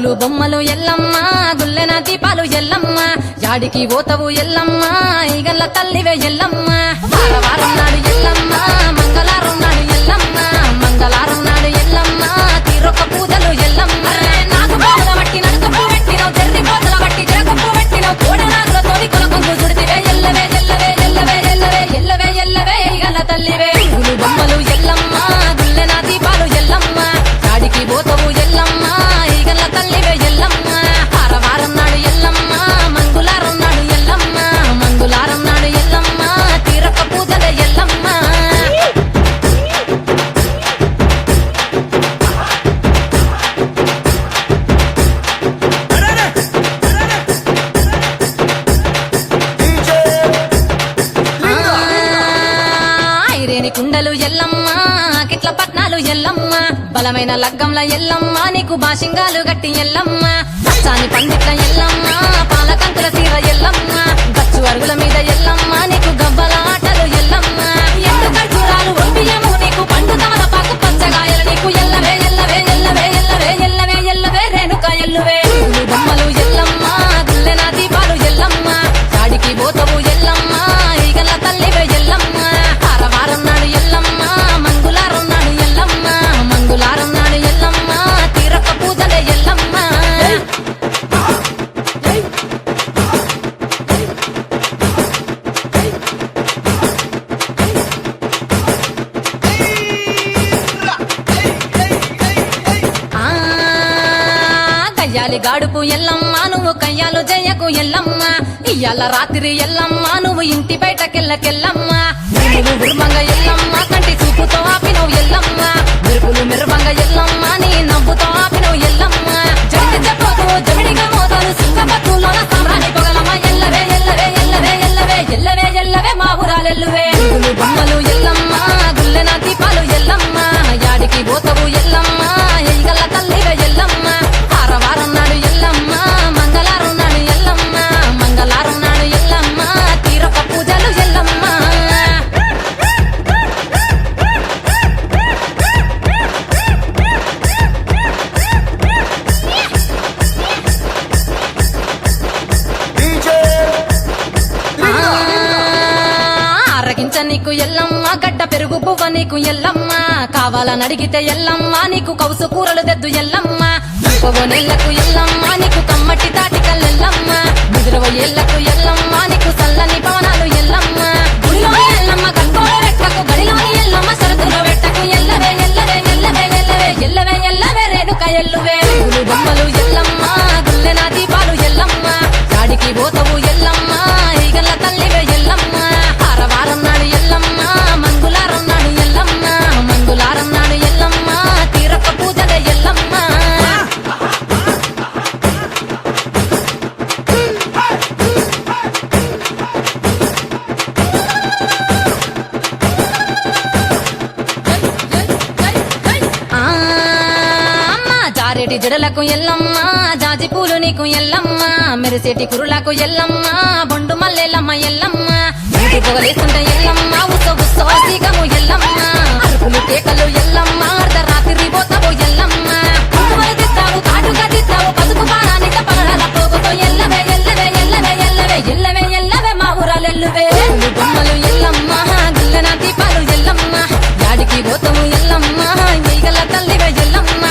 పూలు బొమ్మలు ఎల్లమ్మ గుల్లెన దీపాలు ఎల్లమ్మ యాడికి పోతవు ఎల్లమ్మ ఈగల్ల తల్లివే ఎల్లమ్మ వారం నాడు ఎల్లమ్మ మంగళవారం నాడు ఎల్లమ్మ మంగళవారం నాడు ఎల్లమ్మ తీరొక్క పూజలు ఎల్లమ్మ నాకు బాధ బట్టి నడుకప్పు పెట్టినవు జర్రి పోతల బట్టి జరకప్పు పెట్టినవు కోడనాగులతోని కొనకొంగు చుడితివే ఎల్లవే ఎల్లవే ఎల్లవే ఎల్లవే ఎల్లవే ఎల్లవే ఈగల్ల తల్లివే పూలు బొమ్మలు ఎల్లమ్మ గుల్లెన దీపాలు ఎల్లమ్మ యాడికి పోతవు ఎల్లమ్మ ఈగల్ల తల్లివే ఎల్లమ్మ వారం నాడు ఎల్లమ్మ మంగళవారం నాడు ఎల్లమ్మ మంగళవారం నాడు ఎల్లమ్మ తీరొక్క పూజల ఎల్లమ్మ ఐరేని కుండలు ఎల్లమ్మ కిట్ల పట్నాలు ఎల్లమ్మ బలమైన లగ్గంల ఎల్లమ్మ నీకు బాషింగాలు గట్టి ఎల్లమ్మ పచ్చాని పండిట్ల ఎల్లమ్మ పాలకంకుల సీర ఎల్లమ్మ గచ్చు అరుగుల మీద ఎల్లమ్మ నీకు గవ్వల ఆటలు ఎల్లమ్మ ఎండు ఖర్జూరాలు ఒంబియము నీకు పండు తమలపాకు పచ్చగాయలు నీకు ఎల్లవే ఎల్లవే ఎల్లవే ఎల్లవే ఎల్లవే ఎల్లవే రేణుక ఎల్లువే పూలు బొమ్మలు ఎల్లమ్మ గుల్లెన దీపాలు ఎల్లమ్మ చాడికి పోతవు ఎల్లమ్మ ఈగల తల్లివే ఎల్లమ్మ వారం నాడు ఎల్లమ్మ మంగళవారం నాడు ఎల్లమ్మ మంగళవారం నాడు ఎల్లమ్మ తీరొక్క పూజలే ఎల్లమ్మ కయ్యాలి గాడుపు ఎల్లమ్మ నువ్వు కయ్యాలు జయకు ఎల్లమ్మ ఇయ్యాల రాత్రి ఎల్లమ్మ నువ్వు ఇంటి బయటకెళ్ళకెళ్ళమ్మ ఉరుమంగ ఎల్లమ్మ కంటి చూపుతో ఆపినవు ఎల్లమ్మ మెరుపులు మెరువంగ ఎల్లమ్మ నీ నవ్వుతో ఆపినవు ఎల్లమ్మ జంటి చెప్పకు జమిడిగా మోతాలు సింగపట్టులోన సామ్రాణి పొగలమ్మ ఎల్లవే ఎల్లవే ఎల్లవే ఎల్లవే ఎల్లవే ఎల్లవే మా ఊరాలెల్లువే పూలు బొమ్మలు ఎల్లమ్మ గుల్లెన దీపాలు ఎల్లమ్మ యాడికి పోతవు ఎల్లమ్మ ఈగల తల్లివే ఎల్లమ్మ వారం నాడు ఎల్లమ్మ మంగళవారం నాడు ఎల్లమ్మ మంగళవారం నాడు ఎల్లమ్మ తీరొక్క పూజలు ఎల్లమ్మ ఆరగించ నీకు ఎల్లమ్మ గడ్డ పెరుగు పువ్వ నీకు ఎల్లమ్మ కావాలని అడిగితే ఎల్లమ్మ నీకు కౌసు కూరలు తెద్దు ఎల్లమ్మ నెల్లకు ఎల్లమ్మ నీకు కమ్మటి తాటికల్లెల్లమ్మ ముదిరవ ఏళ్లకు ఎల్లమ్మ నీకు చల్లని పవనాలు ఎల్లమ్మ గుడిలో ఎల్లమ్మ గంగోడ రెక్కకు గడిలోని ఎల్లమ్మ సరతులో వెట్టకు ఎల్లవే ఎల్లవే ఎల్లవే ఎల్లవే ఎల్లవే ఎల్లవే రేణుక ఎల్లువే పూలు బొమ్మలు ఎల్లమ్మ గుల్లెన దీపాలు ఎల్లమ్మ చాడికి పోతవు ఎల్లమ్మ ఈగల తల్లివే ఎల్లమ్మ వారం నాడు ఎల్లమ్మ మంగళవారం నాడు ఎల్లమ్మ మంగళవారం నాడు ఎల్లమ్మ తీరొక్క పూజలే ఎల్లమ్మ జారెటి జడలకు ఎల్లమ్మ జాజి పూలు నీకు ఎల్లమ్మ మెరిసేటి కురులకు ఎల్లమ్మ బొండు మల్లెల్లమ్మ ఎల్లమ్మ ఇంటి పొగలేస్తుంటే ఎల్లమ్మ ఉత్సవము ఎల్లమ్మ అరుపులు కేకలు ఎల్లమ్మ అర్ధరాత్రి పోతావు ఎల్లమ్మ పువ్వులు తిత్తావు కాటుగా తిత్తావు పసుపు పానానిక పగడాల పోగుతో ఎల్లవే ఎల్లవే ఎల్లవే ఎల్లవే ఎల్లవే ఎల్లవే మా ఊరాలెల్లువే పూలు బొమ్మలు ఎల్లమ్మ గుల్లెన దీపాలు ఎల్లమ్మ యాడికి పోతావు ఎల్లమ్మ ఈగల తల్లివే ఎల్లమ్మ